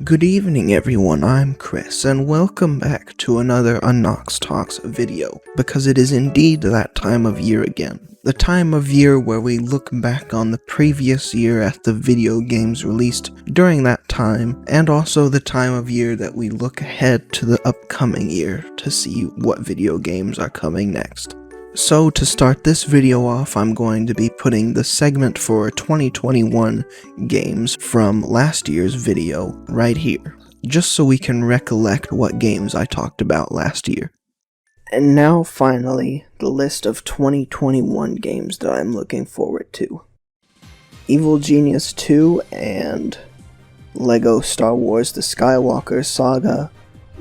Good evening everyone, I'm Chris, and welcome back to another Anoxtalks video, because it is indeed that time of year again. The time of year where we look back on the previous year at the video games released during that time, and also the time of year that we look ahead to the upcoming year to see what video games are coming next. So to start this video off, I'm going to be putting the segment for 2021 games from last year's video right here, just so we can recollect what games I talked about last year. And now finally, the list of 2021 games that I'm looking forward to. Evil Genius 2 and LEGO Star Wars The Skywalker Saga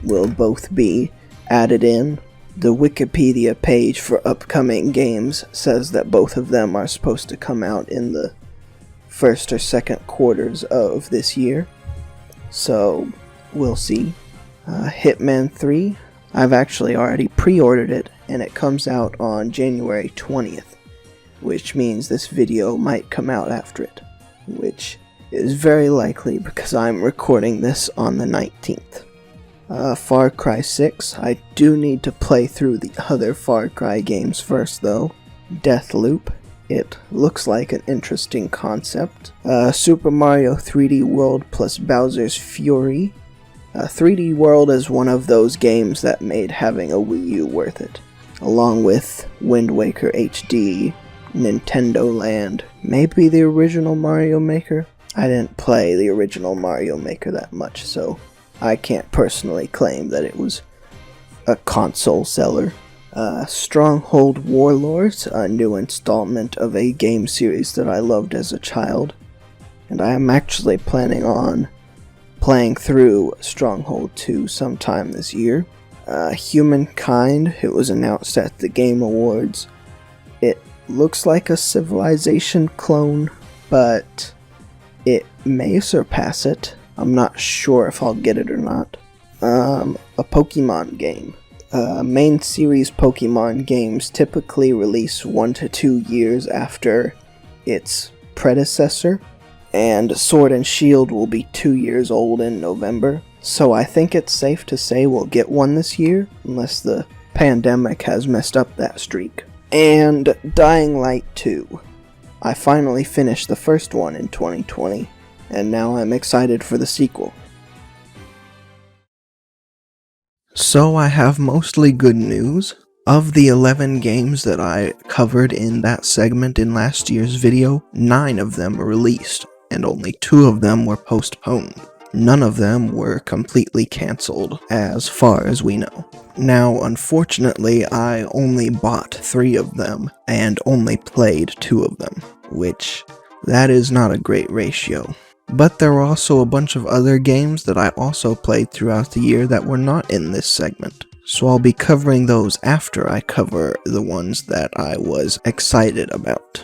will both be added in. The Wikipedia page for upcoming games says that both of them are supposed to come out in the first or second quarters of this year, so we'll see. Hitman 3, I've actually already pre-ordered it, and it comes out on January 20th, which means this video might come out after it, which is very likely because I'm recording this on the 19th. Far Cry 6, I do need to play through the other Far Cry games first though. Deathloop, it looks like an interesting concept. Super Mario 3D World plus Bowser's Fury. 3D World is one of those games that made having a Wii U worth it. Along with Wind Waker HD, Nintendo Land, maybe the original Mario Maker? I didn't play the original Mario Maker that much, so I can't personally claim that it was a console seller. Stronghold Warlords, a new installment of a game series that I loved as a child, and I am actually planning on playing through Stronghold 2 sometime this year. Humankind, it was announced at the Game Awards. It looks like a Civilization clone, but it may surpass it. I'm not sure if I'll get it or not. A Pokemon game. Main series Pokemon games typically release 1 to 2 years after its predecessor, and Sword and Shield will be 2 years old in November, so I think it's safe to say we'll get one this year, unless the pandemic has messed up that streak. And Dying Light 2. I finally finished the first one in 2020. And now I'm excited for the sequel. So I have mostly good news. Of the 11 games that I covered in that segment in last year's video, 9 of them were released, and only 2 of them were postponed. None of them were completely cancelled, as far as we know. Now, unfortunately, I only bought 3 of them, and only played 2 of them, which, that is not a great ratio. But there were also a bunch of other games that I also played throughout the year that were not in this segment, so I'll be covering those after I cover the ones that I was excited about.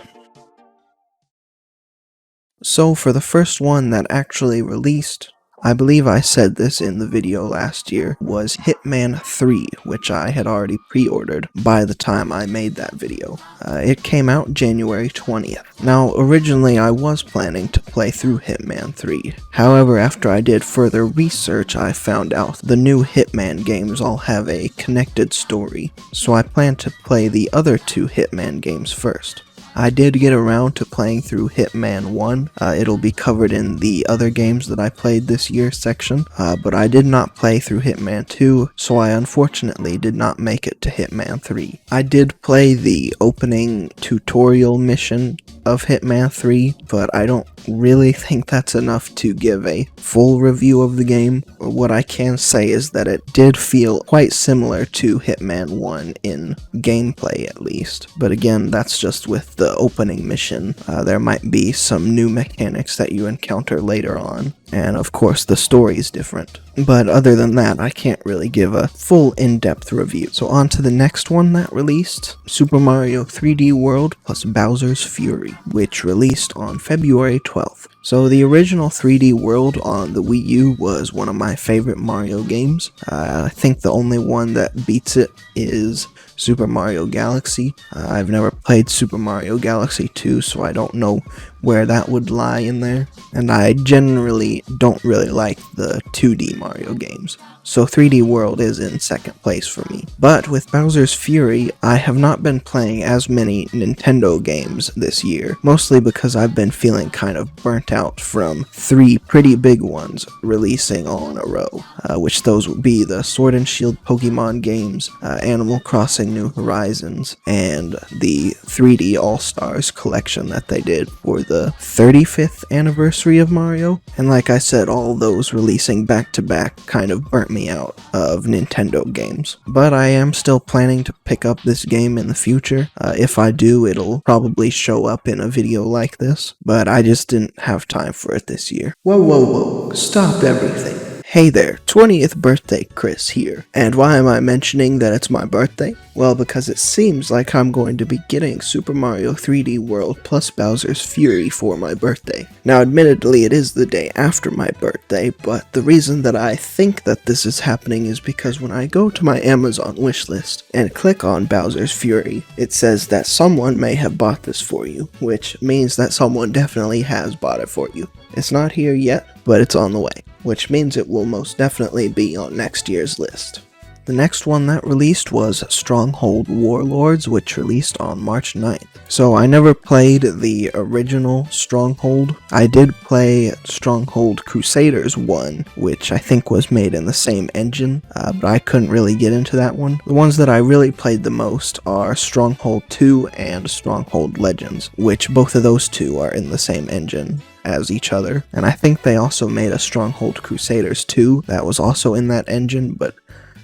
So for the first one that actually released, I believe I said this in the video last year, was Hitman 3, which I had already pre-ordered by the time I made that video. It came out January 20th. Now, originally I was planning to play through Hitman 3. However, after I did further research, I found out the new Hitman games all have a connected story, so I plan to play the other 2 Hitman games first. I did get around to playing through Hitman 1, it'll be covered in the other games that I played this year section, but I did not play through Hitman 2, so I unfortunately did not make it to Hitman 3. I did play the opening tutorial mission of Hitman 3, but I don't really think that's enough to give a full review of the game. What I can say is that it did feel quite similar to Hitman 1 in gameplay at least, but again, that's just with the opening mission. There might be some new mechanics that you encounter later on, and of course the story is different. But other than that, I can't really give a full in-depth review. So on to the next one that released, Super Mario 3D World plus Bowser's Fury, which released on February 12th. So the original 3D World on the Wii U was one of my favorite Mario games. I think the only one that beats it is Super Mario Galaxy. I've never played Super Mario Galaxy 2, so I don't know where that would lie in there, and I generally don't really like the 2D Mario games, so 3D World is in second place for me. But with Bowser's Fury, I have not been playing as many Nintendo games this year, mostly because I've been feeling kind of burnt out from 3 pretty big ones releasing all in a row, which those would be the Sword and Shield Pokemon games, Animal Crossing New Horizons, and the 3D All-Stars collection that they did for the 35th anniversary of Mario. And like I said, all those releasing back to back kind of burnt me out of Nintendo games. But I am still planning to pick up this game in the future. If I do, it'll probably show up in a video like this, but I just didn't have time for it this year. Whoa, whoa, whoa, stop everything. Hey there, 20th birthday Chris here. And why am I mentioning that it's my birthday? Well, because it seems like I'm going to be getting Super Mario 3D World plus Bowser's Fury for my birthday. Now, admittedly, it is the day after my birthday, but the reason that I think that this is happening is because when I go to my Amazon wishlist and click on Bowser's Fury, it says that someone may have bought this for you, which means that someone definitely has bought it for you. It's not here yet, but it's on the way, which means it will most definitely be on next year's list. The next one that released was Stronghold Warlords, which released on March 9th. So I never played the original Stronghold. I did play Stronghold Crusaders 1, which I think was made in the same engine, but I couldn't really get into that one. The ones that I really played the most are Stronghold 2 and Stronghold Legends, which both of those two are in the same engine as each other. And I think they also made a Stronghold Crusaders 2 that was also in that engine, but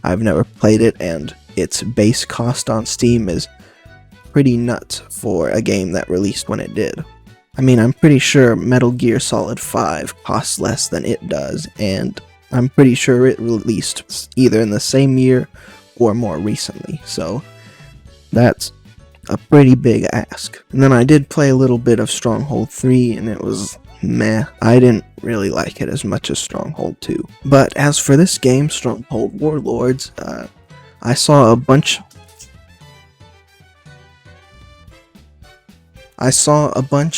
I've never played it, and its base cost on Steam is pretty nuts for a game that released when it did. I mean, I'm pretty sure Metal Gear Solid 5 costs less than it does, and I'm pretty sure it released either in the same year or more recently, so that's a pretty big ask. And then I did play a little bit of Stronghold 3, and it was meh. I didn't really like it as much as Stronghold 2. But as for this game, Stronghold Warlords, I saw a bunch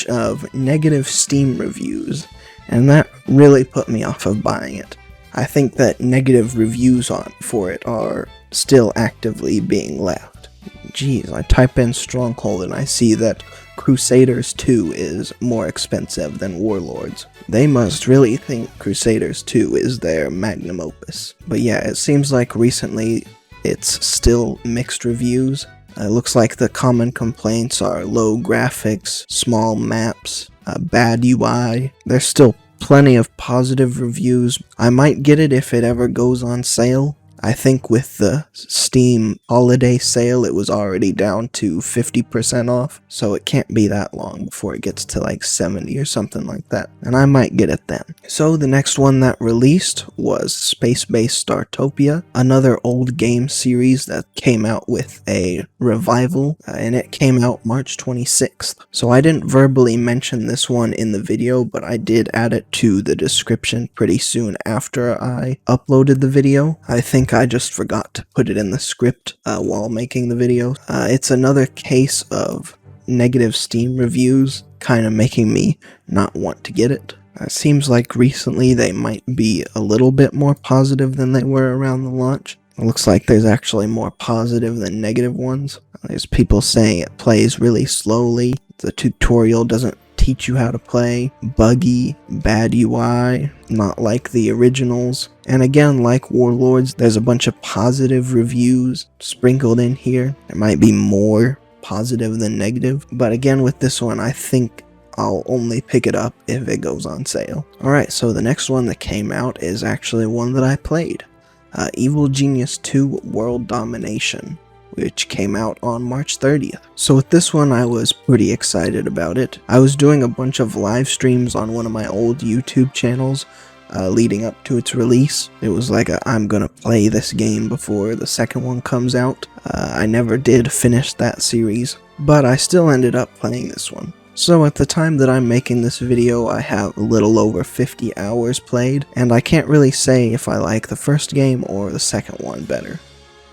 of negative Steam reviews, and that really put me off of buying it. I think that negative reviews for it are still actively being left. Jeez, I type in Stronghold and I see that Crusaders 2 is more expensive than Warlords. They must really think Crusaders 2 is their magnum opus. But yeah, it seems like recently it's still mixed reviews. It looks like the common complaints are low graphics, small maps, bad UI. There's still plenty of positive reviews. I might get it if it ever goes on sale. I think with the Steam holiday sale, it was already down to 50% off, so it can't be that long before it gets to like 70 or something like that, and I might get it then. So the next one that released was Spacebase Startopia, another old game series that came out with a revival, and it came out March 26th. So I didn't verbally mention this one in the video, but I did add it to the description pretty soon after I uploaded the video. I think I just forgot to put it in the script while making the video. It's another case of negative Steam reviews kind of making me not want to get it. It seems like recently they might be a little bit more positive than they were around the launch. It looks like there's actually more positive than negative ones. There's people saying it plays really slowly, the tutorial doesn't teach you how to play, buggy, bad UI, not like the originals. And again, like Warlords, there's a bunch of positive reviews sprinkled in here. There might be more positive than negative, but again with this one, I think I'll only pick it up if it goes on sale. Alright, so the next one that came out is actually one that I played. Evil Genius 2 World Domination, which came out on March 30th. So with this one, I was pretty excited about it. I was doing a bunch of live streams on one of my old YouTube channels leading up to its release. It was like I'm gonna play this game before the second one comes out. I never did finish that series, but I still ended up playing this one. So at the time that I'm making this video, I have a little over 50 hours played, and I can't really say if I like the first game or the second one better.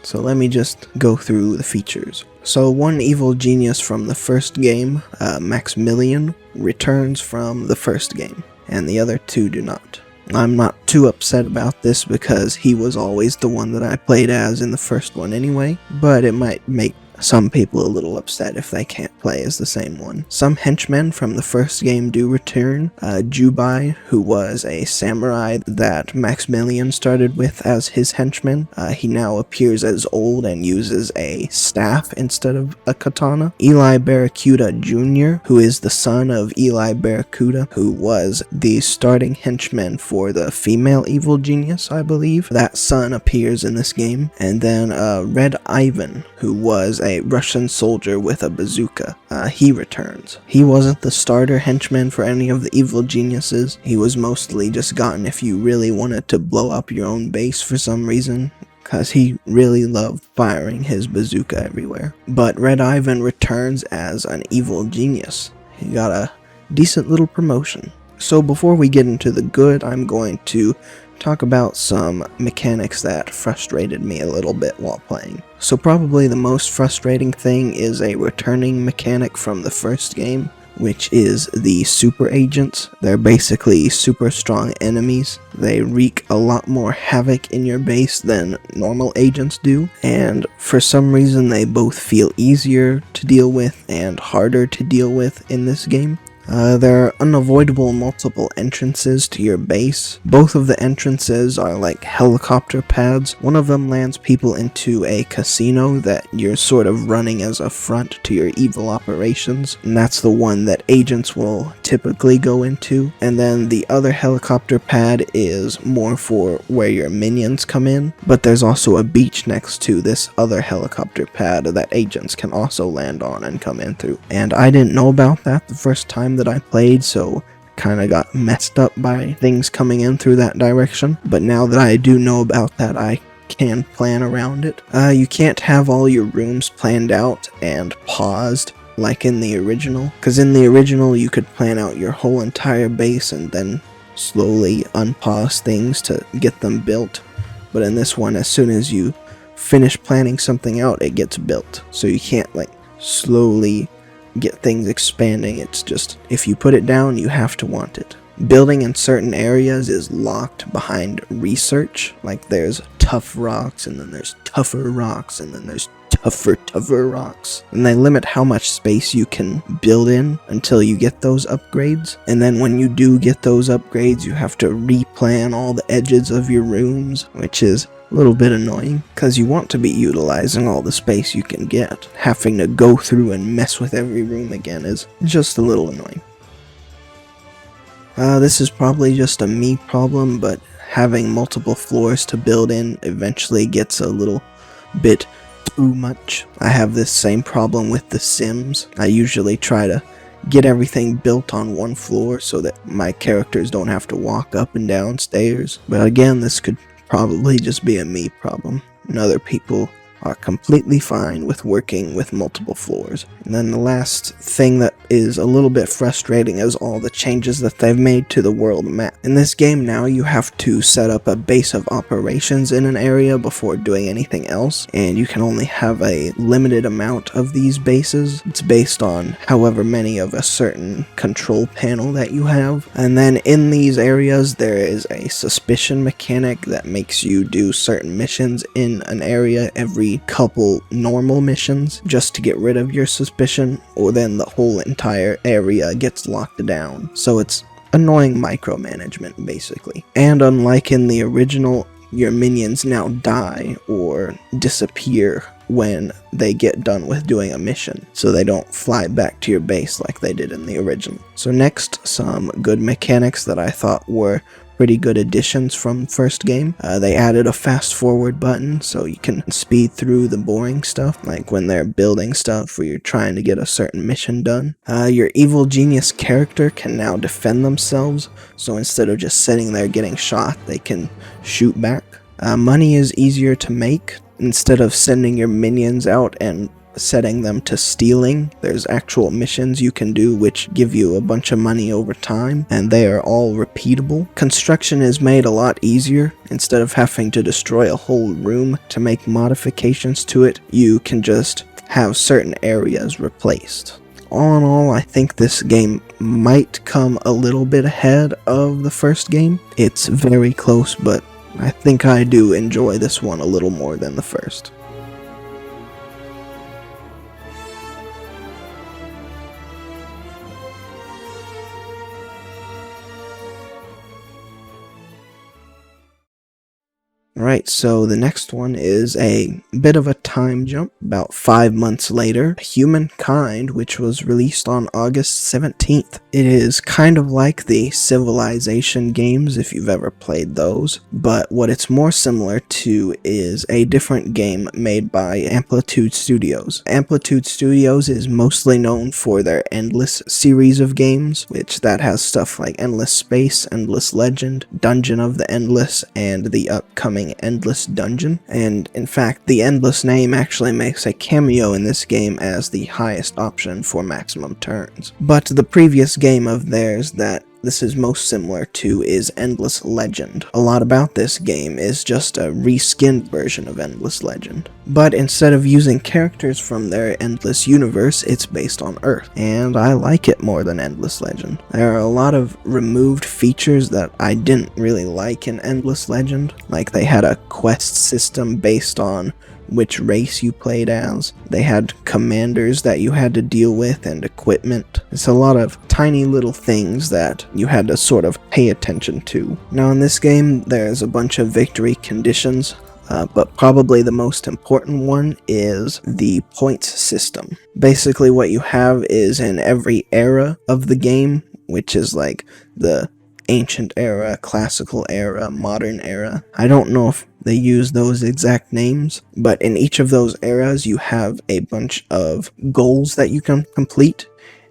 So let me just go through the features. So one evil genius from the first game, Maximilian, returns from the first game, and the other two do not. I'm not too upset about this because he was always the one that I played as in the first one anyway, but it might make some people a little upset if they can't play as the same one. Some henchmen from the first game do return. Jubai, who was a samurai that Maximilian started with as his henchman, he now appears as old and uses a staff instead of a katana. Eli Barracuda Jr., who is the son of Eli Barracuda, who was the starting henchman for the female evil genius, I believe. That son appears in this game. And then Red Ivan, who was a Russian soldier with a bazooka. He returns. He wasn't the starter henchman for any of the evil geniuses. He was mostly just gotten if you really wanted to blow up your own base for some reason, because he really loved firing his bazooka everywhere. But Red Ivan returns as an evil genius. He got a decent little promotion. So before we get into the good, I'm going to talk about some mechanics that frustrated me a little bit while playing. So probably the most frustrating thing is a returning mechanic from the first game, which is the super agents. They're basically super strong enemies. They wreak a lot more havoc in your base than normal agents do, and for some reason they both feel easier to deal with and harder to deal with in this game. There are unavoidable multiple entrances to your base. Both of the entrances are like helicopter pads. One of them lands people into a casino that you're sort of running as a front to your evil operations, and that's the one that agents will typically go into. And then the other helicopter pad is more for where your minions come in, but there's also a beach next to this other helicopter pad that agents can also land on and come in through. And I didn't know about that the first time that I played, so kind of got messed up by things coming in through that direction. But now that I do know about that, I can plan around it. You can't have all your rooms planned out and paused like in the original, because in the original you could plan out your whole entire base and then slowly unpause things to get them built. But in this one, as soon as you finish planning something out, it gets built. So you can't like slowly get things expanding. It's just, if you put it down, you have to want it. Building in certain areas is locked behind research. Like there's tough rocks, and then there's tougher rocks, and then there's tougher rocks. And they limit how much space you can build in until you get those upgrades. And then when you do get those upgrades, you have to replan all the edges of your rooms, which is a little bit annoying, because you want to be utilizing all the space you can get. Having to go through and mess with every room again is just a little annoying. This is probably just a me problem, but having multiple floors to build in eventually gets a little bit too much. I have this same problem with The Sims. I usually try to get everything built on one floor so that my characters don't have to walk up and down stairs. But again, this could probably just be a me problem, and other people are completely fine with working with multiple floors. And then the last thing that is a little bit frustrating is all the changes that they've made to the world map. In this game now, you have to set up a base of operations in an area before doing anything else, and you can only have a limited amount of these bases. It's based on however many of a certain control panel that you have. And then in these areas, there is a suspicion mechanic that makes you do certain missions in an area every couple normal missions just to get rid of your suspicion, or then the whole entire area gets locked down. So it's annoying micromanagement basically. And unlike in the original, your minions now die or disappear when they get done with doing a mission, so they don't fly back to your base like they did in the original. So next, some good mechanics that I thought were pretty good additions from first game. They added a fast forward button so you can speed through the boring stuff, like when they're building stuff or you're trying to get a certain mission done. Your evil genius character can now defend themselves, so instead of just sitting there getting shot, they can shoot back. Money is easier to make. Instead of sending your minions out and setting them to stealing. There's actual missions you can do which give you a bunch of money over time, and they are all repeatable. Construction is made a lot easier. Instead of having to destroy a whole room to make modifications to it, you can just have certain areas replaced. All in all, I think this game might come a little bit ahead of the first game. It's very close, but I think I do enjoy this one a little more than the first. Alright, so the next one is a bit of a time jump, about 5 months later, Humankind, which was released on August 17th. It is kind of like the Civilization games, if you've ever played those, but what it's more similar to is a different game made by Amplitude Studios. Amplitude Studios is mostly known for their Endless series of games, which that has stuff like Endless Space, Endless Legend, Dungeon of the Endless, and the upcoming Endless Dungeon, and in fact the Endless name actually makes a cameo in this game as the highest option for maximum turns. But the previous game of theirs that this is most similar to is Endless Legend. A lot about this game is just a reskinned version of Endless Legend. But instead of using characters from their Endless universe, it's based on Earth, and I like it more than Endless Legend. There are a lot of removed features that I didn't really like in Endless Legend, like they had a quest system based on which race you played as. They had commanders that you had to deal with and equipment. It's a lot of tiny little things that you had to sort of pay attention to. Now in this game, there's a bunch of victory conditions, but probably the most important one is the points system. Basically what you have is in every era of the game, which is like the ancient era, classical era, modern era. I don't know if they use those exact names, but in each of those eras you have a bunch of goals that you can complete,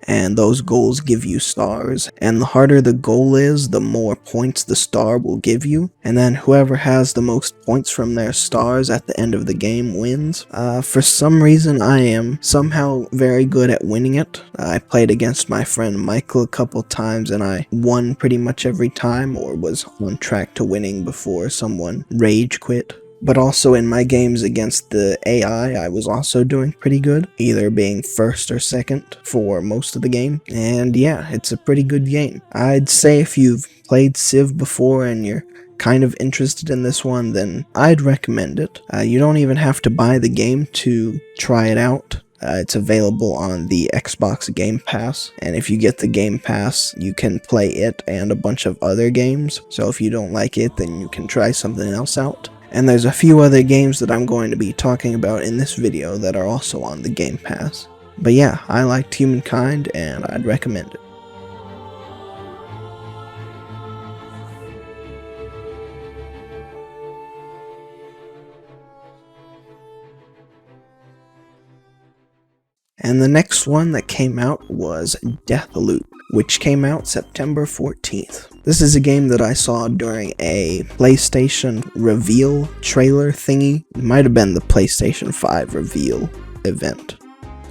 and those goals give you stars, and the harder the goal is, the more points the star will give you, and then whoever has the most points from their stars at the end of the game wins. For some reason I am somehow very good at winning it. I played against my friend Michael a couple times and I won pretty much every time, or was on track to winning before someone rage quit. But also in my games against the AI, I was also doing pretty good, either being first or second for most of the game. And yeah, it's a pretty good game. I'd say if you've played Civ before and you're kind of interested in this one, then I'd recommend it. You don't even have to buy the game to try it out. It's available on the Xbox Game Pass, and if you get the Game Pass, you can play it and a bunch of other games. So if you don't like it, then you can try something else out. And there's a few other games that I'm going to be talking about in this video that are also on the Game Pass. But yeah, I liked Humankind and I'd recommend it. And the next one that came out was Deathloop, which came out September 14th. This is a game that I saw during a PlayStation reveal trailer thingy. It might have been the PlayStation 5 reveal event.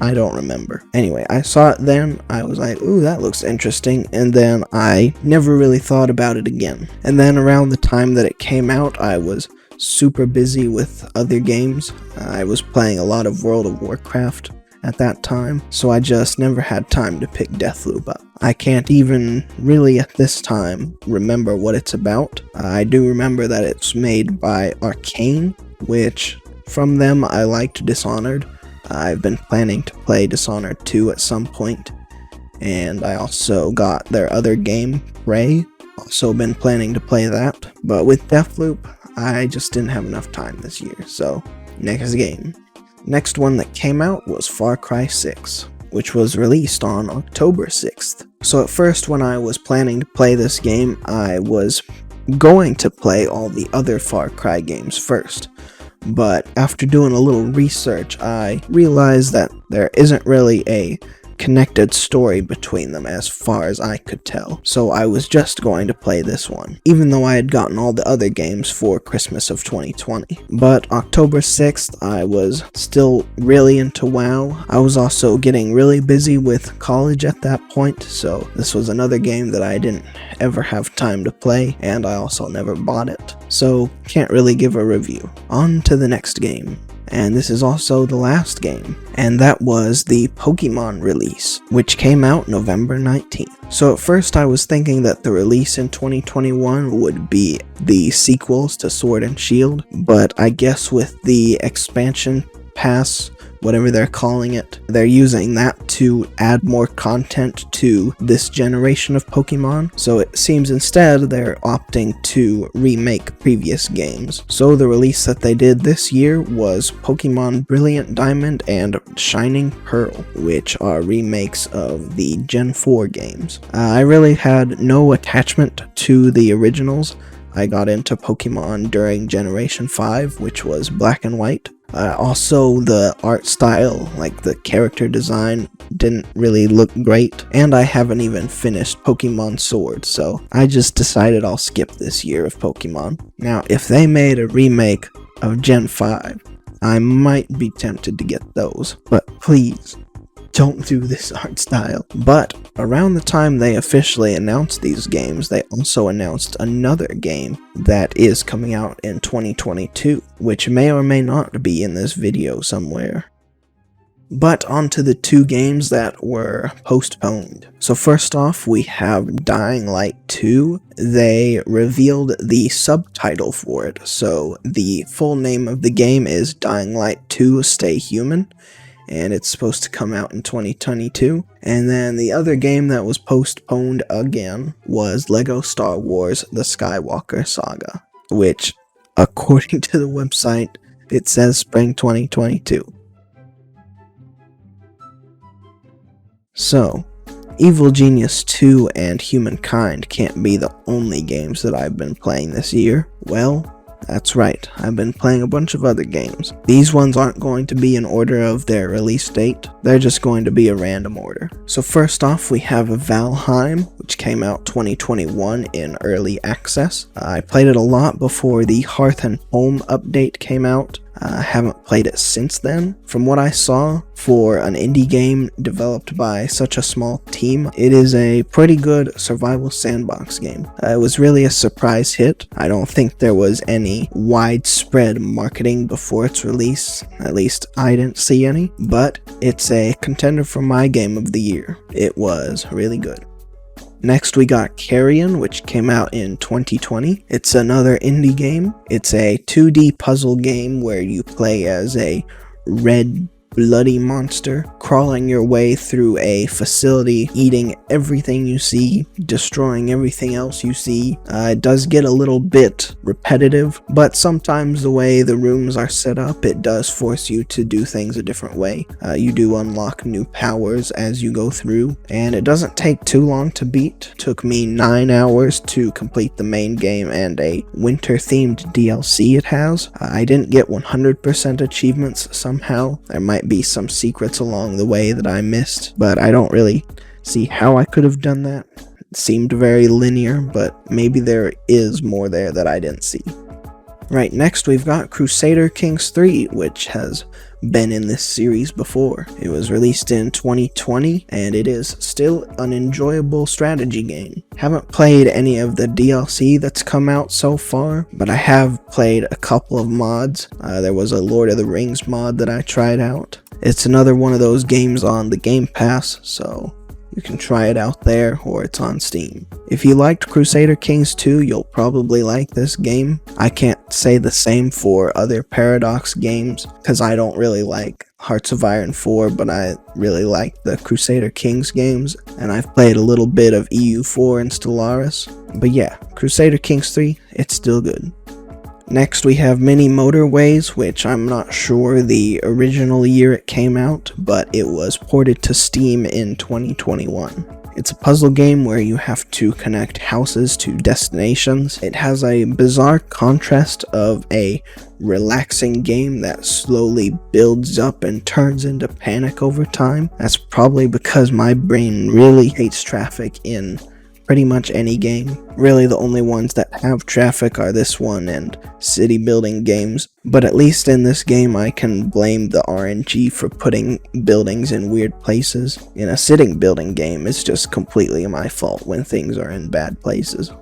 I don't remember. Anyway, I saw it then, I was like, ooh, that looks interesting, and then I never really thought about it again. And then around the time that it came out, I was super busy with other games. I was playing a lot of World of Warcraft at that time, so I just never had time to pick Deathloop up. I can't even really at this time remember what it's about. I do remember that it's made by Arcane, which from them I liked Dishonored. I've been planning to play Dishonored 2 at some point, and I also got their other game, Prey. Also been planning to play that, but with Deathloop, I just didn't have enough time this year, so next game. Next one that came out was Far Cry 6, which was released on October 6th. So at first when I was planning to play this game, I was going to play all the other Far Cry games first. But after doing a little research, I realized that there isn't really a connected story between them as far as I could tell, so I was just going to play this one, even though I had gotten all the other games for Christmas of 2020. But October 6th, I was still really into WoW. I was also getting really busy with college at that point, so this was another game that I didn't ever have time to play, and I also never bought it, so can't really give a review. On to the next game. And this is also the last game, and that was the Pokemon release, which came out November 19th. So at first I was thinking that the release in 2021 would be the sequels to Sword and Shield, but I guess with the expansion pass, whatever they're calling it, they're using that to add more content to this generation of Pokemon, so it seems instead they're opting to remake previous games. So the release that they did this year was Pokemon Brilliant Diamond and Shining Pearl, which are remakes of the Gen 4 games. I really had no attachment to the originals. I got into Pokemon during Generation 5, which was black and white. Also, the art style, like the character design, didn't really look great, and I haven't even finished Pokemon Sword, so I just decided I'll skip this year of Pokemon. Now, if they made a remake of Gen 5, I might be tempted to get those, but please, don't do this art style. But around the time they officially announced these games, they also announced another game that is coming out in 2022, which may or may not be in this video somewhere. But onto the two games that were postponed. So first off, we have Dying Light 2. They revealed the subtitle for it, so the full name of the game is Dying Light 2 Stay Human, and it's supposed to come out in 2022. And then the other game that was postponed again was LEGO Star Wars The Skywalker Saga, which, according to the website, it says spring 2022. So, Evil Genius 2 and Humankind can't be the only games that I've been playing this year. Well, that's right, I've been playing a bunch of other games. These ones aren't going to be in order of their release date, they're just going to be a random order. So first off, we have Valheim, which came out 2021 in early access. I played it a lot before the Hearth and Home update came out. I haven't played it since then. From what I saw, for an indie game developed by such a small team, it is a pretty good survival sandbox game. It was really a surprise hit. I don't think there was any widespread marketing before its release, at least I didn't see any, but it's a contender for my game of the year. It was really good. Next we got Carrion, which came out in 2020. It's another indie game. It's a 2D puzzle game where you play as a red bloody monster, crawling your way through a facility, eating everything you see, destroying everything else you see. It does get a little bit repetitive, but sometimes the way the rooms are set up, it does force you to do things a different way. You do unlock new powers as you go through, and it doesn't take too long to beat. It took me 9 hours to complete the main game and a winter-themed DLC it has. I didn't get 100% achievements somehow. There might be some secrets along the way that I missed, but I don't really see how I could have done that. It seemed very linear, but maybe there is more there that I didn't see. Right, next we've got Crusader Kings 3, which has been in this series before. It was released in 2020, and it is still an enjoyable strategy game. Haven't played any of the DLC that's come out so far, but I have played a couple of mods. There was a Lord of the Rings mod that I tried out. It's another one of those games on the Game Pass, so you can try it out there, or it's on Steam. If you liked Crusader Kings 2, you'll probably like this game. I can't say the same for other Paradox games, because I don't really like Hearts of Iron 4, but I really like the Crusader Kings games, and I've played a little bit of EU4 and Stellaris. But yeah, Crusader Kings 3, it's still good. Next we have Mini Motorways, which I'm not sure the original year it came out, but it was ported to Steam in 2021. It's a puzzle game where you have to connect houses to destinations. It has a bizarre contrast of a relaxing game that slowly builds up and turns into panic over time. That's probably because my brain really hates traffic in pretty much any game. Really, the only ones that have traffic are this one and city building games. But at least in this game, I can blame the RNG for putting buildings in weird places. In a sitting building game, it's just completely my fault when things are in bad places.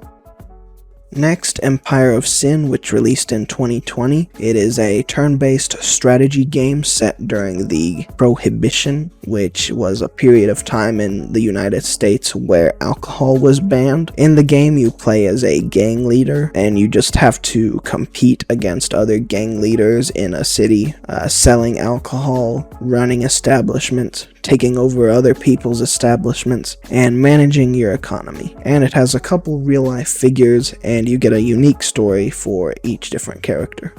Next, Empire of Sin, which released in 2020. It is a turn-based strategy game set during the Prohibition, which was a period of time in the United States where alcohol was banned. In the game, you play as a gang leader, and you just have to compete against other gang leaders in a city, selling alcohol, running establishments, taking over other people's establishments, and managing your economy. And it has a couple real-life figures, and you get a unique story for each different character.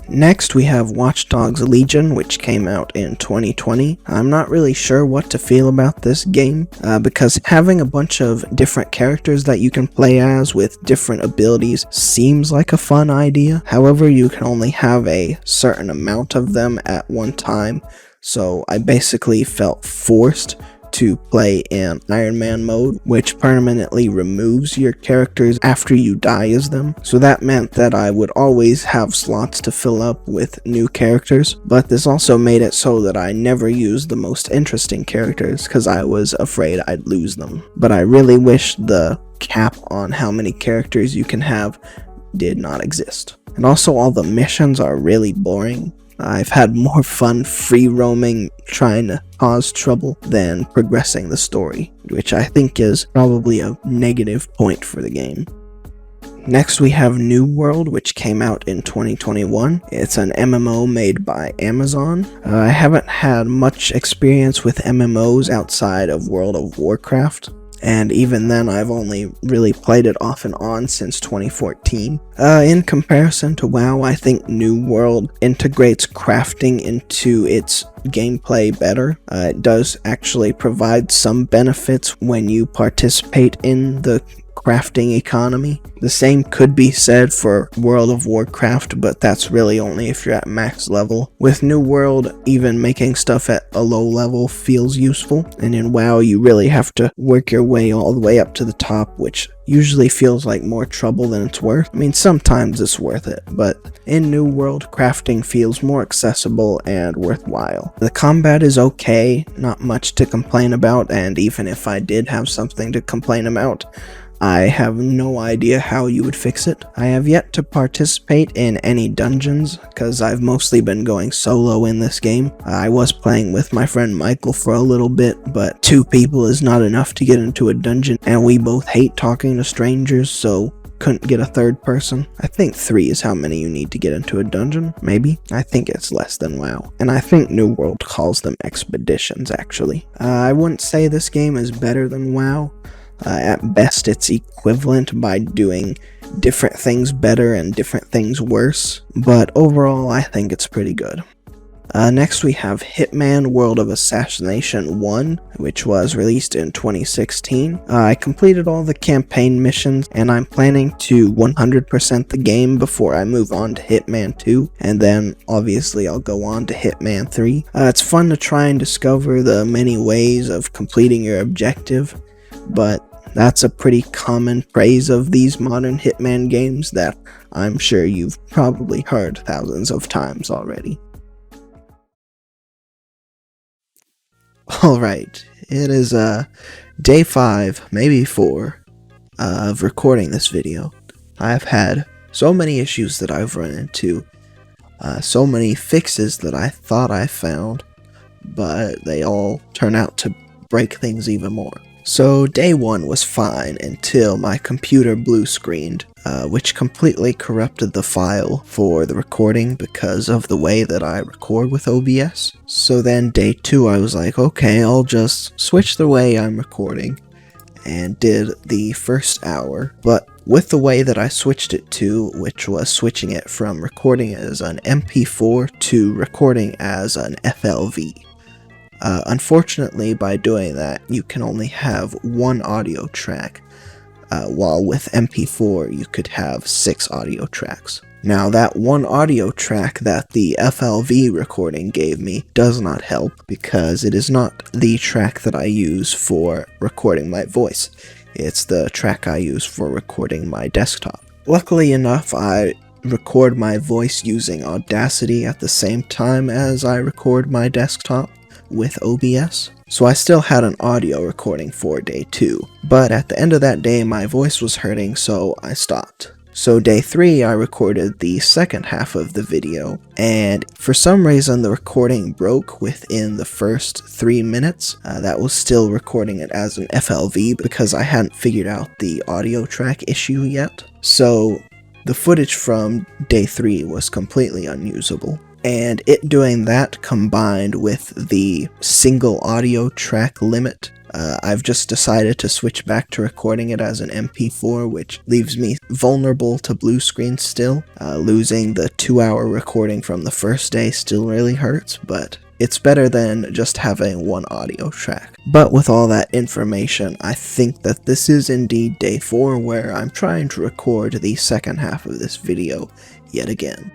Next, we have Watch Dogs Legion, which came out in 2020. I'm not really sure what to feel about this game, because having a bunch of different characters that you can play as with different abilities seems like a fun idea. However, you can only have a certain amount of them at one time, so I basically felt forced to play in Iron Man mode, which permanently removes your characters after you die as them. So that meant that I would always have slots to fill up with new characters, but this also made it so that I never used the most interesting characters because I was afraid I'd lose them. But I really wish the cap on how many characters you can have did not exist. And also all the missions are really boring. I've had more fun free roaming trying to cause trouble than progressing the story, which I think is probably a negative point for the game. Next we have New World, which came out in 2021. It's an MMO made by Amazon. I haven't had much experience with MMOs outside of World of Warcraft, and even then I've only really played it off and on since 2014. In comparison to WoW, I think New World integrates crafting into its gameplay better. It does actually provide some benefits when you participate in the crafting economy. The same could be said for World of Warcraft, but that's really only if you're at max level. With New World, even making stuff at a low level feels useful, and in WoW you really have to work your way all the way up to the top, which usually feels like more trouble than it's worth. I mean, sometimes it's worth it, but in New World, crafting feels more accessible and worthwhile. The combat is okay, not much to complain about, and even if I did have something to complain about, I have no idea how you would fix it. I have yet to participate in any dungeons, because I've mostly been going solo in this game. I was playing with my friend Michael for a little bit, but 2 people is not enough to get into a dungeon, and we both hate talking to strangers, so couldn't get a third person. I think 3 is how many you need to get into a dungeon, maybe? I think it's less than WoW. And I think New World calls them expeditions, actually. I wouldn't say this game is better than WoW. At best, it's equivalent by doing different things better and different things worse, but overall, I think it's pretty good. Next, we have Hitman World of Assassination 1, which was released in 2016. I completed all the campaign missions, and I'm planning to 100% the game before I move on to Hitman 2, and then, obviously, I'll go on to Hitman 3. It's fun to try and discover the many ways of completing your objective, but that's a pretty common praise of these modern Hitman games that I'm sure you've probably heard thousands of times already. Alright, it is day 5, maybe 4, of recording this video. I've had so many issues that I've run into, so many fixes that I thought I found, but they all turn out to break things even more. So day 1 was fine until my computer blue screened, which completely corrupted the file for the recording because of the way that I record with OBS. So then day 2 I was like, okay, I'll just switch the way I'm recording, and did the first hour, but with the way that I switched it to, which was switching it from recording as an MP4 to recording as an FLV. Unfortunately, by doing that, you can only have one audio track, while with MP4 you could have 6 audio tracks. Now, that one audio track that the FLV recording gave me does not help, because it is not the track that I use for recording my voice. It's the track I use for recording my desktop. Luckily enough, I record my voice using Audacity at the same time as I record my desktop with OBS. So I still had an audio recording for day 2, but at the end of that day my voice was hurting, so I stopped. So day 3 I recorded the second half of the video, and for some reason the recording broke within the first 3 minutes. That was still recording it as an FLV because I hadn't figured out the audio track issue yet. So the footage from day 3 was completely unusable. And it doing that combined with the single audio track limit, I've just decided to switch back to recording it as an MP4, which leaves me vulnerable to blue screen still. Losing the 2-hour recording from the first day still really hurts, but it's better than just having one audio track. But with all that information, I think that this is indeed day 4 where I'm trying to record the second half of this video yet again.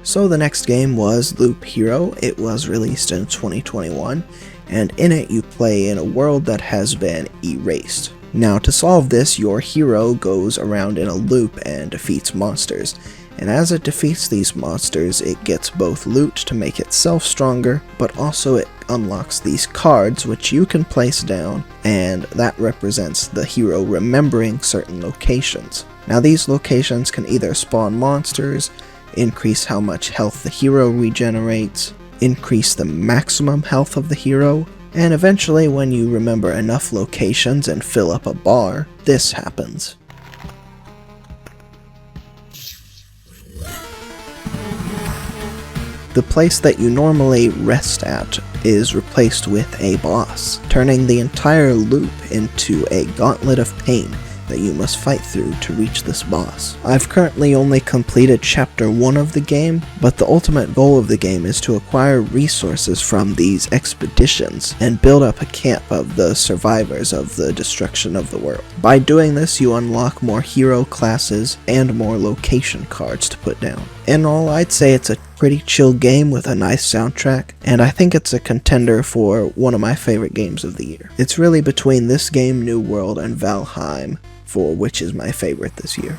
So the next game was Loop Hero. It was released in 2021, and in it you play in a world that has been erased. Now, to solve this, your hero goes around in a loop and defeats monsters, and as it defeats these monsters, it gets both loot to make itself stronger, but also it unlocks these cards which you can place down, and that represents the hero remembering certain locations. Now, these locations can either spawn monsters, increase how much health the hero regenerates, increase the maximum health of the hero, and eventually when you remember enough locations and fill up a bar, this happens. The place that you normally rest at is replaced with a boss, turning the entire loop into a gauntlet of pain that you must fight through to reach this boss. I've currently only completed chapter 1 of the game, but the ultimate goal of the game is to acquire resources from these expeditions and build up a camp of the survivors of the destruction of the world. By doing this, you unlock more hero classes and more location cards to put down. In all, I'd say it's a pretty chill game with a nice soundtrack, and I think it's a contender for one of my favorite games of the year. It's really between this game, New World, and Valheim for which is my favorite this year.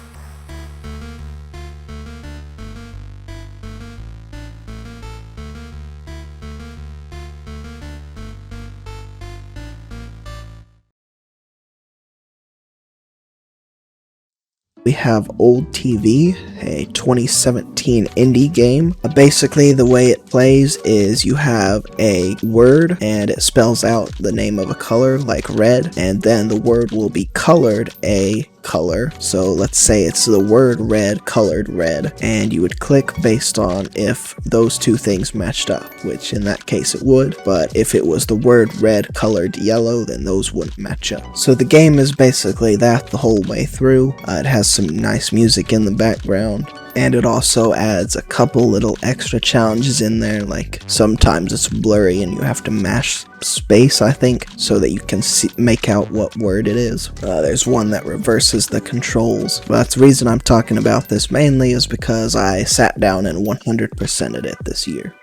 We have OLDTV, a 2017 indie game. Basically, the way it plays is you have a word and it spells out the name of a color like red, and then the word will be colored a color. So let's say it's the word red colored red, and you would click based on if those two things matched up, which in that case it would, but if it was the word red colored yellow, then those wouldn't match up. So the game is basically that the whole way through. It has some nice music in the background, and it also adds a couple little extra challenges in there, like sometimes it's blurry and you have to mash space, I think, so that you can make out what word it is. There's one that reverses the controls, but that's the reason I'm talking about this mainly is because I sat down and 100%ed it this year.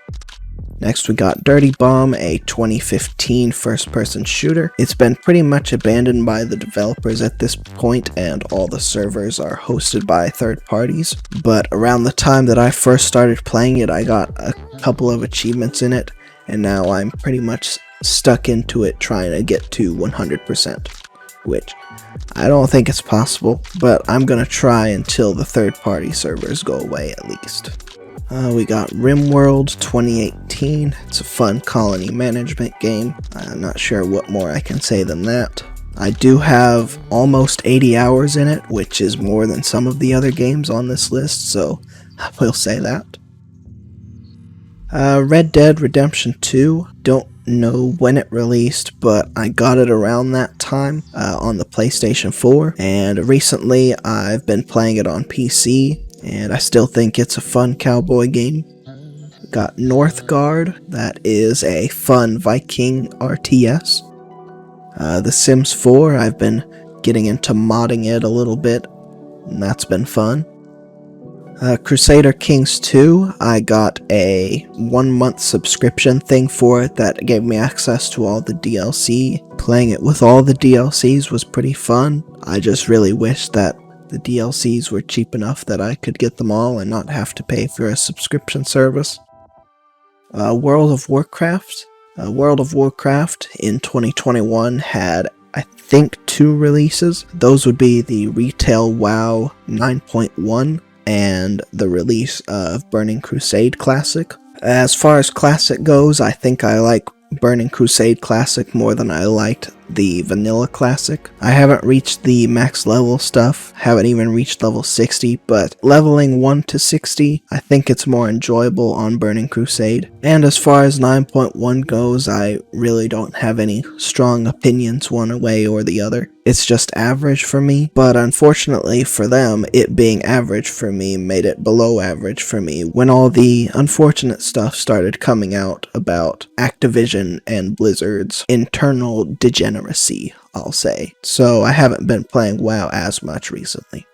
Next we got Dirty Bomb, a 2015 first-person shooter. It's been pretty much abandoned by the developers at this point, and all the servers are hosted by third parties. But around the time that I first started playing it, I got a couple of achievements in it, and now I'm pretty much stuck into it trying to get to 100%, which I don't think it's possible, but I'm gonna try until the third-party servers go away at least. We got Rimworld 2018. It's a fun colony management game. I'm not sure what more I can say than that. I do have almost 80 hours in it, which is more than some of the other games on this list, so I will say that. Red Dead Redemption 2. Don't know when it released, but I got it around that time on the PlayStation 4, and recently I've been playing it on PC. And I still think it's a fun cowboy game. Got Northgard, that is a fun Viking RTS. The Sims 4, I've been getting into modding it a little bit, and that's been fun. Crusader Kings 2, I got a 1-month subscription thing for it that gave me access to all the DLC. Playing it with all the DLCs was pretty fun. I just really wish that the DLCs were cheap enough that I could get them all and not have to pay for a subscription service. World of Warcraft. World of Warcraft in 2021 had, I think, 2 releases. Those would be the Retail WoW 9.1 and the release of Burning Crusade Classic. As far as Classic goes, I think I like Burning Crusade Classic more than I liked the Vanilla Classic. I haven't reached the max level stuff, haven't even reached level 60, but leveling 1 to 60, I think it's more enjoyable on Burning Crusade. And as far as 9.1 goes, I really don't have any strong opinions one way or the other. It's just average for me, but unfortunately for them, it being average for me made it below average for me when all the unfortunate stuff started coming out about Activision and Blizzard's internal degeneracy, I'll say. So I haven't been playing WoW as much recently.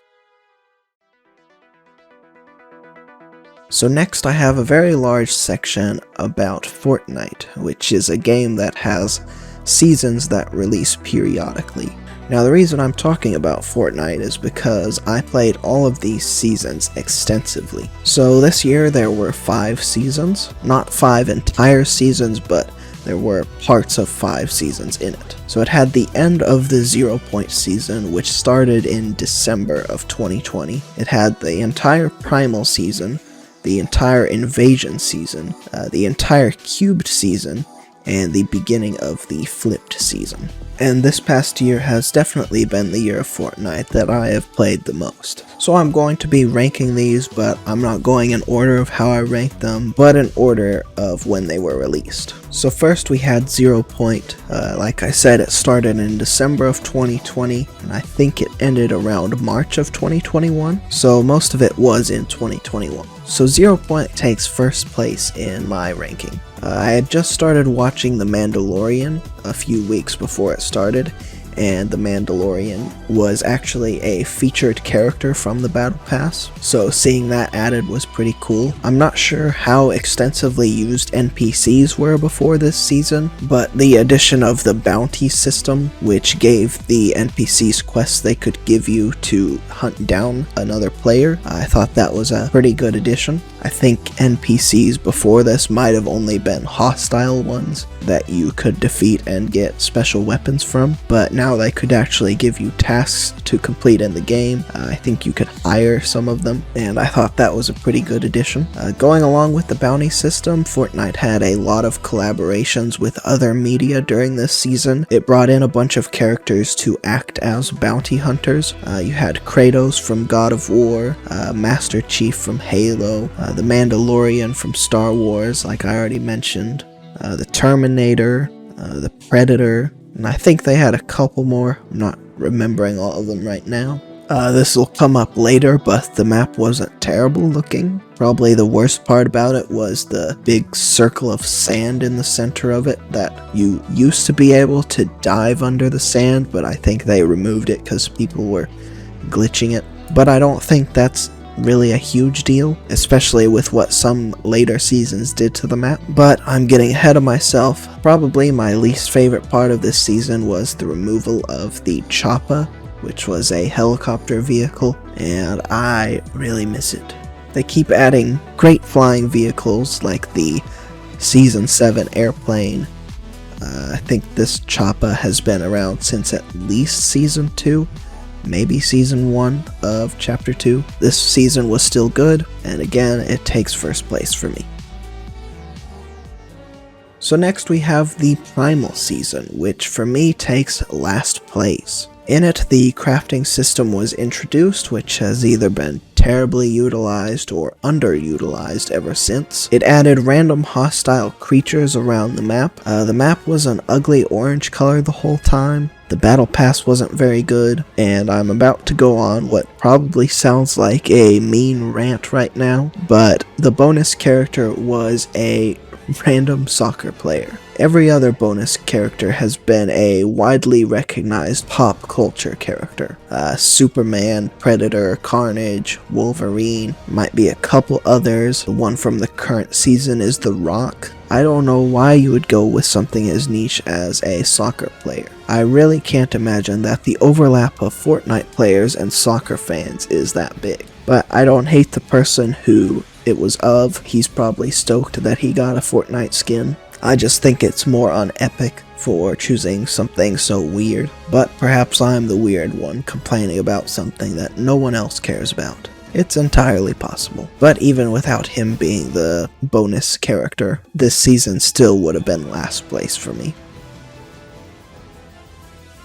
So next I have a very large section about Fortnite, which is a game that has seasons that release periodically. Now the reason I'm talking about Fortnite is because I played all of these seasons extensively. So this year there were 5 seasons, not 5 entire seasons, but there were parts of 5 seasons in it. So it had the end of the 0 Point season, which started in December of 2020. It had the entire Primal season, the entire Invasion season, the entire Cubed season, and the beginning of the Flipped season. And this past year has definitely been the year of Fortnite that I have played the most. So I'm going to be ranking these, but I'm not going in order of how I ranked them, but in order of when they were released. So first we had 0 Point. Like I said, it started in December of 2020, and I think it ended around March of 2021, so most of it was in 2021. So 0 Point takes first place in my ranking. I had just started watching The Mandalorian a few weeks before it started, and The Mandalorian was actually a featured character from the Battle Pass, so seeing that added was pretty cool. I'm not sure how extensively used NPCs were before this season, but the addition of the bounty system, which gave the NPCs quests they could give you to hunt down another player, I thought that was a pretty good addition. I think NPCs before this might have only been hostile ones that you could defeat and get special weapons from, but now they could actually give you tasks to complete in the game. I think you could hire some of them, and I thought that was a pretty good addition. Going along with the bounty system, Fortnite had a lot of collaborations with other media during this season. It brought in a bunch of characters to act as bounty hunters. You had Kratos from God of War, Master Chief from Halo, the Mandalorian from Star Wars, like I already mentioned, the Terminator, the Predator, and I think they had a couple more. I'm not remembering all of them right now. This will come up later, but the map wasn't terrible looking. Probably the worst part about it was the big circle of sand in the center of it that you used to be able to dive under the sand, but I think they removed it because people were glitching it. But I don't think that's really a huge deal, especially with what some later seasons did to the map. But I'm getting ahead of myself. Probably my least favorite part of this season was the removal of the Choppa, which was a helicopter vehicle, and I really miss it. They keep adding great flying vehicles like the Season 7 airplane. I think this Choppa has been around since at least Season 2. Maybe Season 1 of Chapter 2. This season was still good, and again, it takes first place for me. So next we have the Primal season, which for me takes last place. In it, the crafting system was introduced, which has either been terribly utilized or underutilized ever since. It added random hostile creatures around the map. The map was an ugly orange color the whole time, The battle pass wasn't very good, and I'm about to go on what probably sounds like a mean rant right now, but the bonus character was a random soccer player. Every other bonus character has been a widely recognized pop culture character. Superman, Predator, Carnage, Wolverine, might be a couple others. The one from the current season is The Rock. I don't know why you would go with something as niche as a soccer player. I really can't imagine that the overlap of Fortnite players and soccer fans is that big. But I don't hate the person who it was of. He's probably stoked that he got a Fortnite skin. I just think it's more on Epic for choosing something so weird. But perhaps I'm the weird one complaining about something that no one else cares about. It's entirely possible. But even without him being the bonus character, this season still would have been last place for me.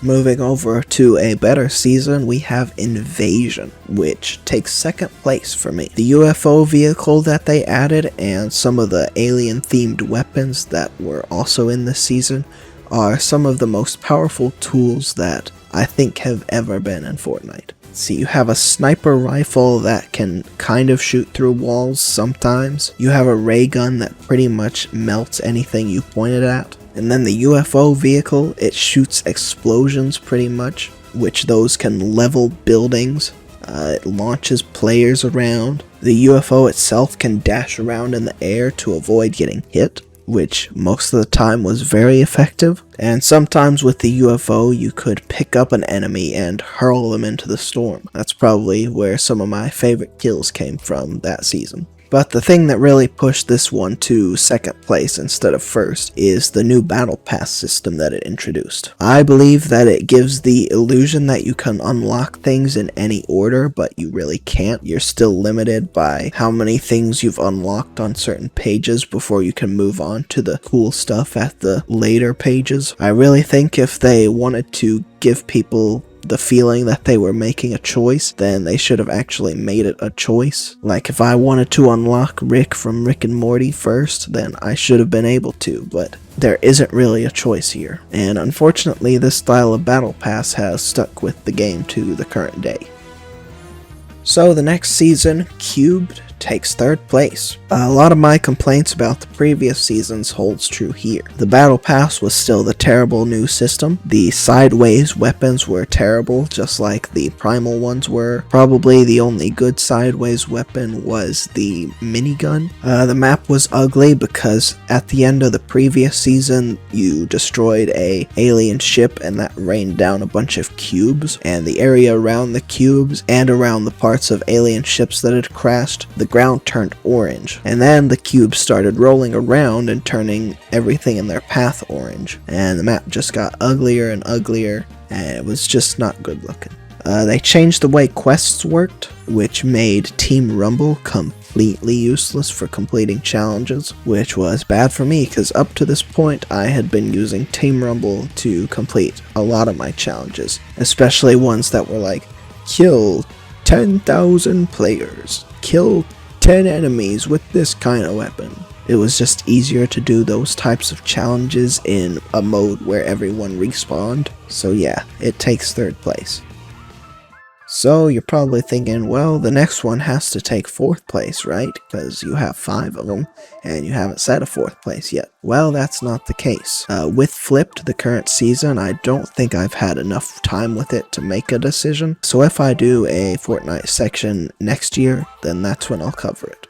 Moving over to a better season, we have Invasion, which takes second place for me. The UFO vehicle that they added and some of the alien-themed weapons that were also in this season are some of the most powerful tools that I think have ever been in Fortnite. See, you have a sniper rifle that can kind of shoot through walls sometimes. You have a ray gun that pretty much melts anything you point it at. And then the UFO vehicle, it shoots explosions pretty much, which those can level buildings. It launches players around. The UFO itself can dash around in the air to avoid getting hit, which most of the time was very effective. And sometimes with the UFO, you could pick up an enemy and hurl them into the storm. That's probably where some of my favorite kills came from that season. But the thing that really pushed this one to second place instead of first is the new battle pass system that it introduced. I believe that it gives the illusion that you can unlock things in any order, but you really can't. You're still limited by how many things you've unlocked on certain pages before you can move on to the cool stuff at the later pages. I really think if they wanted to give people the feeling that they were making a choice, then they should have actually made it a choice. Like if I wanted to unlock Rick from Rick and Morty first, then I should have been able to, but there isn't really a choice here. And unfortunately, this style of battle pass has stuck with the game to the current day. So the next season, Cubed takes third place. A lot of my complaints about the previous seasons holds true here. The battle pass was still the terrible new system. The sideways weapons were terrible, just like the Primal ones were. Probably the only good sideways weapon was the minigun. The map was ugly because at the end of the previous season, you destroyed a alien ship and that rained down a bunch of cubes, and the area around the cubes and around the parts of alien ships that had crashed, the ground turned orange, and then the cubes started rolling around and turning everything in their path orange, and the map just got uglier and uglier, and it was just not good looking. They changed the way quests worked, which made Team Rumble completely useless for completing challenges, which was bad for me because up to this point I had been using Team Rumble to complete a lot of my challenges, especially ones that were like, kill 10,000 players, kill 10 enemies with this kind of weapon. It was just easier to do those types of challenges in a mode where everyone respawned. So yeah, it takes third place. So you're probably thinking, well, the next one has to take fourth place, right? Because you have 5 of them, and you haven't set a fourth place yet. Well, that's not the case. With Flipped, the current season, I don't think I've had enough time with it to make a decision. So if I do a Fortnite section next year, then that's when I'll cover it.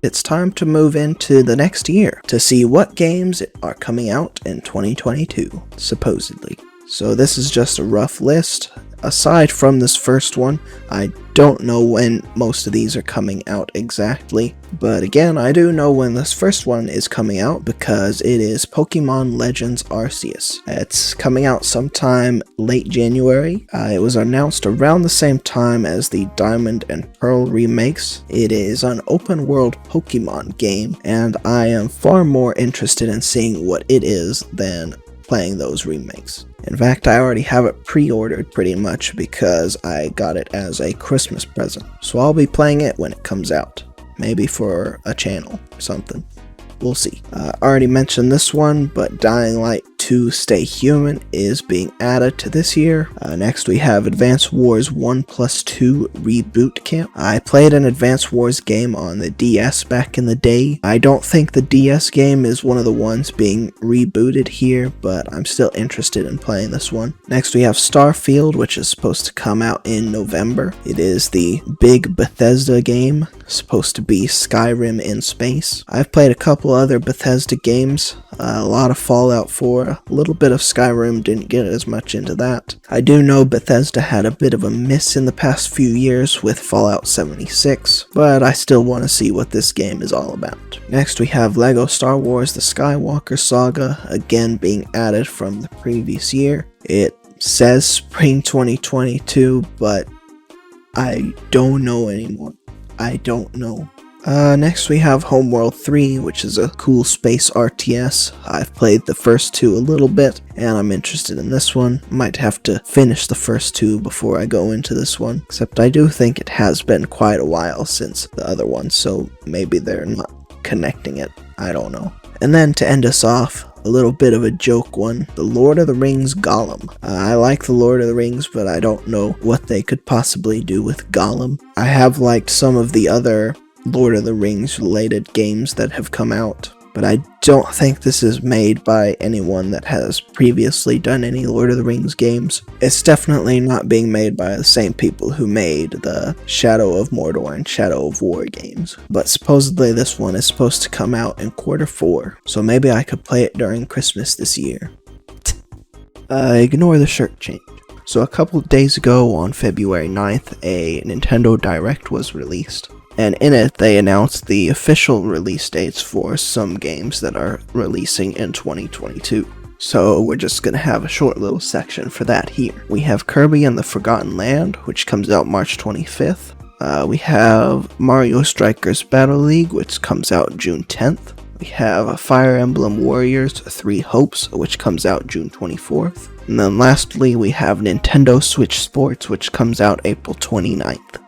It's time to move into the next year to see what games are coming out in 2022, supposedly. So this is just a rough list. Aside from this first one, I don't know when most of these are coming out exactly, but again, I do know when this first one is coming out because it is Pokemon Legends Arceus. It's coming out sometime late January. It was announced around the same time as the Diamond and Pearl remakes. It is an open world Pokemon game, and I am far more interested in seeing what it is than playing those remakes. In fact, I already have it pre-ordered pretty much because I got it as a Christmas present. So I'll be playing it when it comes out. Maybe for a channel or something. we'll see. Already mentioned this one, but Dying Light 2 Stay Human is being added to this year. Next we have Advance Wars 1+2 Reboot Camp. I played an Advance Wars game on the DS back in the day. I don't think the DS game is one of the ones being rebooted here, but I'm still interested in playing this one. Next we have Starfield, which is supposed to come out in November. It is the big Bethesda game, supposed to be Skyrim in space. I've played a couple other Bethesda games, a lot of Fallout 4, a little bit of Skyrim, didn't get as much into that. I do know Bethesda had a bit of a miss in the past few years with Fallout 76, but I still want to see what this game is all about. Next we have LEGO Star Wars The Skywalker Saga, again being added from the previous year. It says spring 2022, but I don't know anymore. I don't know. Next we have Homeworld 3, which is a cool space RTS. I've played the first two a little bit, and I'm interested in this one. Might have to finish the first two before I go into this one, except I do think it has been quite a while since the other one, so maybe they're not connecting it. I don't know. And then to end us off, a little bit of a joke one, The Lord of the Rings Gollum. I like The Lord of the Rings, but I don't know what they could possibly do with Gollum. I have liked some of the other Lord of the Rings related games that have come out, but I don't think this is made by anyone that has previously done any Lord of the Rings games. It's definitely not being made by the same people who made the Shadow of Mordor and Shadow of War games, but supposedly this one is supposed to come out in Q4, so maybe I could play it during Christmas this year. Ignore the shirt change. So a couple days ago on February 9th, a Nintendo Direct was released. And in it, they announced the official release dates for some games that are releasing in 2022. So we're just going to have a short little section for that here. We have Kirby and the Forgotten Land, which comes out March 25th. We have Mario Strikers Battle League, which comes out June 10th. We have Fire Emblem Warriors 3 Hopes, which comes out June 24th. And then lastly, we have Nintendo Switch Sports, which comes out April 29th.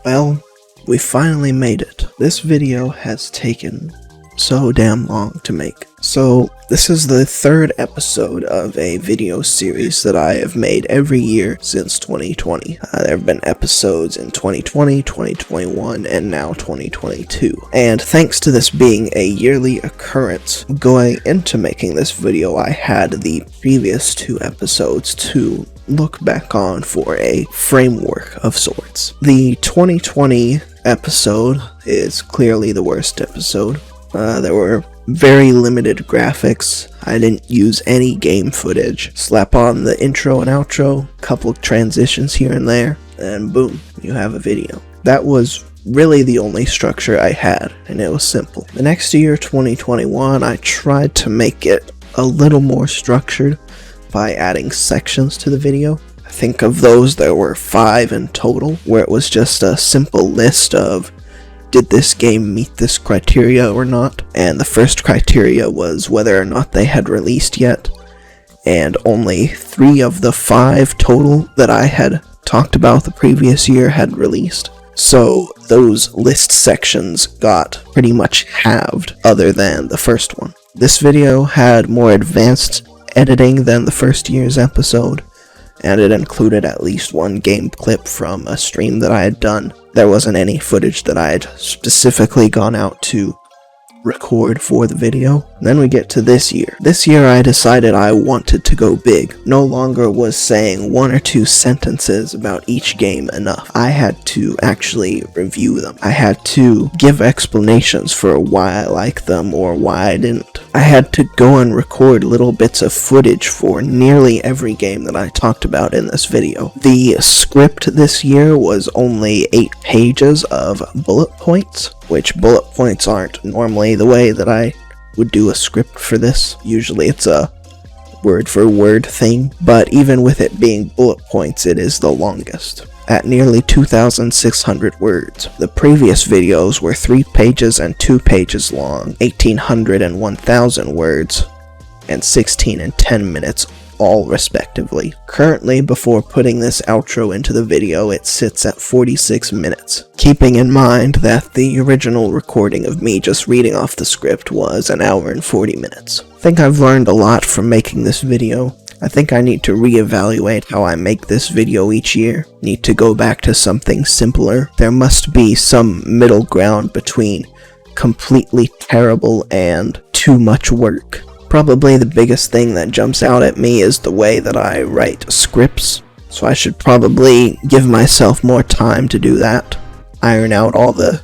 Well, we finally made it. This video has taken so damn long to make. So, this is the third episode of a video series that I have made every year since 2020. There have been episodes in 2020, 2021, and now 2022. And thanks to this being a yearly occurrence, going into making this video, I had the previous two episodes to look back on for a framework of sorts. The 2020 episode is clearly the worst episode. There were very limited graphics. I didn't use any game footage. Slap on the intro and outro, couple transitions here and there, and boom, you have a video. That was really the only structure I had, and it was simple. The next year, 2021, I tried to make it a little more structured by adding sections to the video. I think of those there were 5 in total, where it was just a simple list of did this game meet this criteria or not, and the first criteria was whether or not they had released yet, and only 3 of the 5 total that I had talked about the previous year had released. So those list sections got pretty much halved other than the first one. This video had more advanced editing than the first year's episode, and it included at least one game clip from a stream that I had done. There wasn't any footage that I had specifically gone out to record for the video. Then we get to this year. This year I decided I wanted to go big. No longer was saying 1 or 2 sentences about each game enough. I had to actually review them. I had to give explanations for why I liked them or why I didn't. I had to go and record little bits of footage for nearly every game that I talked about in this video. The script this year was only 8 pages of bullet points, which bullet points aren't normally the way that I would do a script for this. Usually it's a word for word thing, but even with it being bullet points, it is the longest. at nearly 2,600 words. The previous videos were 3 pages and 2 pages long, 1,800 and 1,000 words, and 16 and 10 minutes, all respectively. Currently, before putting this outro into the video, it sits at 46 minutes, keeping in mind that the original recording of me just reading off the script was an hour and 40 minutes. I think I've learned a lot from making this video. I think I need to reevaluate how I make this video each year. Need to go back to something simpler. There must be some middle ground between completely terrible and too much work. Probably the biggest thing that jumps out at me is the way that I write scripts, so I should probably give myself more time to do that. Iron out all the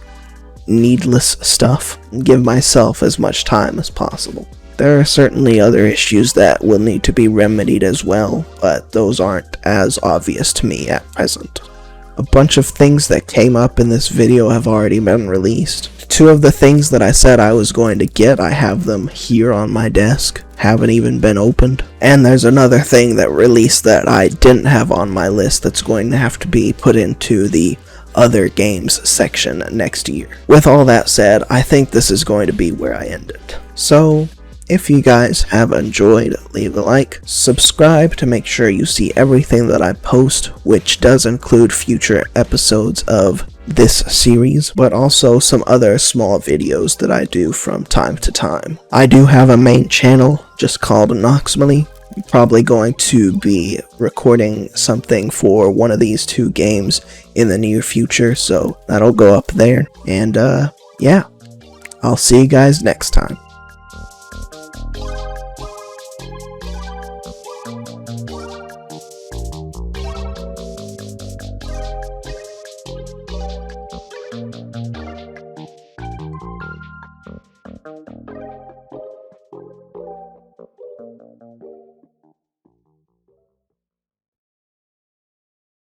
needless stuff, and give myself as much time as possible. There are certainly other issues that will need to be remedied as well, but those aren't as obvious to me at present. A bunch of things that came up in this video have already been released. 2 of the things that I said I was going to get, I have them here on my desk, haven't even been opened. And there's another thing that released that I didn't have on my list that's going to have to be put into the other games section next year. With all that said, I think this is going to be where I end it. So, if you guys have enjoyed, leave a like, subscribe to make sure you see everything that I post, which does include future episodes of this series, but also some other small videos that I do from time to time. I do have a main channel just called Anoxmaly. I'm probably going to be recording something for one of these 2 games in the near future, so that'll go up there. And yeah, I'll see you guys next time.